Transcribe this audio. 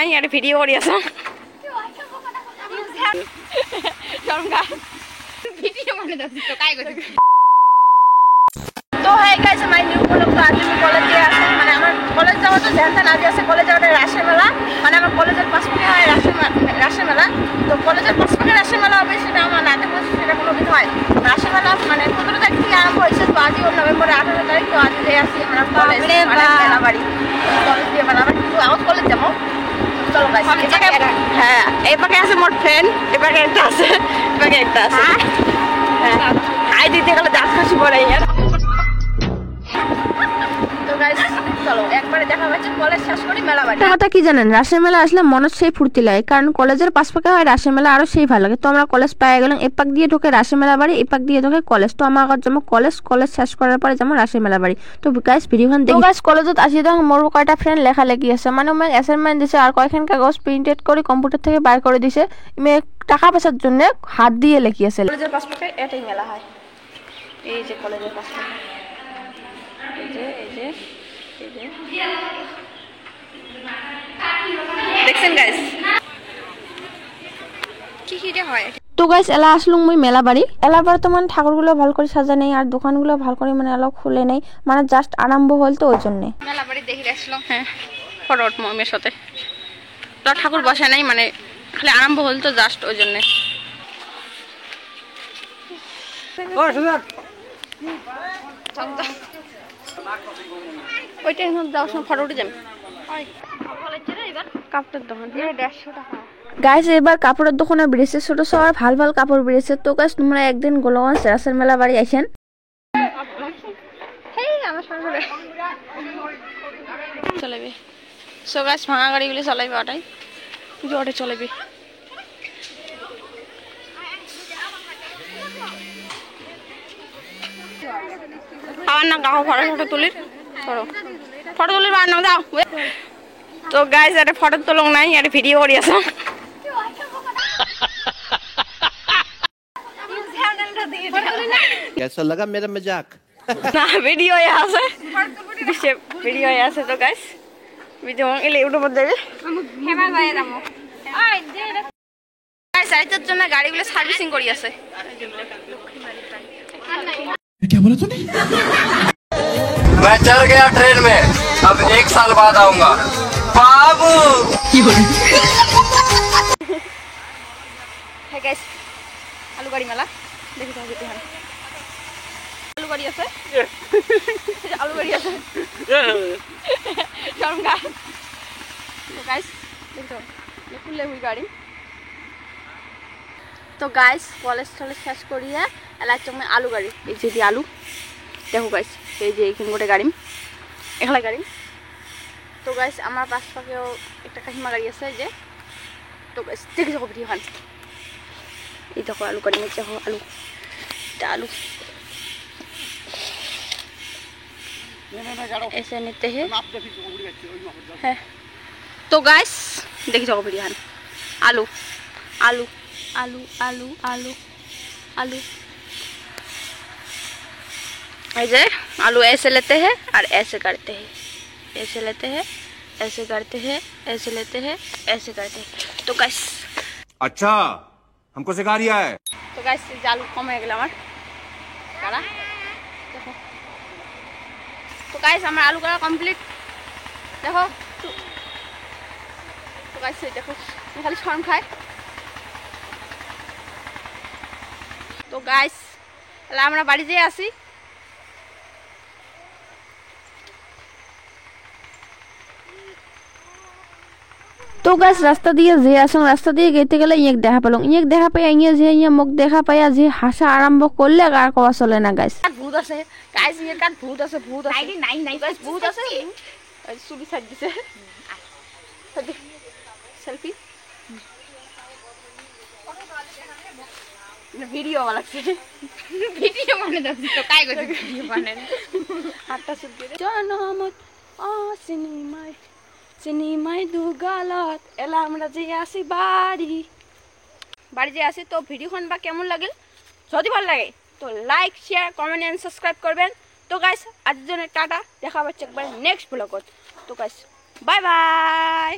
আমি একটা ভিডিও করি আছো ভিডিও মানে তো কাই করতে তো হয়ে গেছে মাই নিউ ব্লগ। তো আজ আমি কলেজে আসি, মানে আমার কলেজ যাওয়া তো ঝ্যানথান আজ আছে কলেজে যাওয়ার রাসের মেলা, মানে আমার কলেজের পাশে হয় রাসের মেলা। তো কলেজের পাশে রাসের মেলা হবে সেটা আমার নাতে বসে সেটা কোনো দিন হয় রাসের মেলা, মানে 15 তারিখ থেকে আরম্ভ হয়েছে। তো আজই নভেম্বরের 18 তারিখ। তো আজ যে আসি আমরা কলেজ মেলা বাড়ি কলেজ দিয়ে মেলা বাড়ি কিন্তু আউট কলেজ যাবো। চলো গাইস, হ্যাঁ এই পাকে আছে মোর ফ্রেন্ড, এই পাকে একটা আছে, এই পাকে একটা আছে। হ্যাঁ আই দিতে গেলে দাঁত খাসি পড়ে ইয়ার। কথা কি জানেন, রাসের মেলা আসলে মনে সেই ফুর্তি লাগে, কারণ কলেজের পাশ পাকে হয় রাসের মেলা, আরো সেই ভালো লাগে। তো আমরা কলেজ পেয়ে গেলাম, এপাক দিয়ে ঢোকে রাসের মেলা বাড়ি, এপাক দিয়ে ঢোকে কলেজ। তো আমার যেমন কলেজ শেষ করার পরে যেমন রাসের মেলা বাড়ি। তো গাইস ভিডিওখান দেখি। গাইস কলেজত আসি তো মোর কয়টা ফ্রেন্ড লেখালেখি আছে, মানে মেয়ে অ্যাসাইনমেন্ট দিছে আর কয়েকখান কাগজ প্রিন্টেড করে কম্পিউটার থেকে বাইর করে দিছে। মেয়ে টাকা পয়সার জন্য হাত দিয়ে লেখি আছে। কলেজের পাশ পাকে এটাই মেলা হয়, এই যে কলেজের পাশ পাকে দেখছেন গাইস কি হয়। তো গাইস এলা আসলুম মুই মেলা বাড়ি। এলা বাড়ি তো মানে ঠাকুরগুলো ভালো করে সাজা নেই আর দোকানগুলো ভালো করে মানে এলা খুলে নেই, মানে জাস্ট আরম্ভ হল তো ওই জন্য মেলা বাড়ি দেখি আসলাম। হ্যাঁ ফটোট মমের সাথে তো ঠাকুর বসে নাই, মানে খালি আরম্ভ হল তো জাস্ট ওই জন্য। ওইটা যাওয়ার সময় ফটো উঠে যাবে কাপড়ের দোকান 150 টাকা। গাইস এবার কাপড়ের দোকানে বেরিয়েছে ছোট সবার ভাল কাপড় বেরিয়েছে। তো গাইস তোমরা একদিন গোলগঞ্জ রাসের মেলা বাড়ি আইসেন। চলাবে সো গাইস ভাঙা গাড়িগুলি চলাইবে ওটাই জোরে চলাবে। আমার না গাও ফটো তুলির ফটো তুলির বার না যাও। তো গাইস একটা ফটো তুলং নাই, একটা ভিডিও করি আছো। कैसा लगा मेरा मजाक? না ভিডিও আছে, ভিডিও আছে। তো গাইস ভিডিও এলে ইউটিউবে দেবে। গাইস আইতার জন্য গাড়িগুলো সার্ভিসিং করি আছে। क्या बोला तूने? मैं चल गया ट्रेन में, अब 1 साल बाद आऊंगा बाबू। হ্যাঁ গাইস আলু গাড়ি মেলা দেখি তো যেতে হয়। আলু গাড়ি আছে, আলু গাড়ি আছে চরম গাছ। তো গাইস দেখো খুললে হুই গাড়ি। তো গাইস কলেজ টলেজ শেষ করিয়ে এলাকার জন্য আলু গাড়ি, এই যে আলু দেখো গাইস, এই যে এইখানে গোটে গাড়ি এখানে গাড়ি। তো গাইস আমার পাশ পাকেও একটা কাহিমা গাড়ি আছে যে। তো গাইস দেখে যাবো ভিডিও খান, এই দেখো আলু গাড়ি নিচে আলু এটা আলু ऐसे लेते हैं। है तो गाइस देखी जाओ भिडियो आलू आलू आलू आलू आलू आलू ऐसे आलू ऐसे लेते हैं और ऐसे करते हैं, ऐसे लेते हैं ऐसे करते हैं, ऐसे लेते हैं ऐसे करते हैं। तो गाइस अच्छा हमको सिखा रिया है। तो गाइस आलू कम हो गया हमार काड़ा देखो। तो गाइस हमारा आलू काड़ा कमप्लीट देखो। तो गाइस देखो खाली शर्म खाए। तो गाइस আমরা বাড়ি যেয়ে আসি। তো গাছ রাস্তা দিয়ে যে আসং, রাস্তা দিয়ে গেতে গেলে ইয়েক দেখা পেলাম, ইয়েক দেখা পাইয়া ইয়ে যে ইয়ে মুখ দেখা পাইয়া যে হাসা আরম্ভ করলে আর কওয়া চলে না গাইস। ভূত আছে গাইস, ইয়ের কাট ভূত আছে, ভূত আছে নাই নাই গাইস ভূত আছে। ওই সুবি সাইড দিছে সেলফি ভিডিও বানাচ্ছে, ভিডিও বানাতে দাও তো কাই করতে ভিডিও বানায় হাতটা সুদ দিয়ে জনমত সিনেমায় সিনেমায় দুগালত এলা আমরা যে আসি বাড়ি যে আসি। তো ভিডিওখন বা কেমন লাগল, যদি ভালো লাগে তো like share comment and subscribe করবেন। তো গাইস আজকের জন্য টাটা, দেখা হচ্ছে একবার নেক্সট ব্লগত। তো গাইস বাই বাই।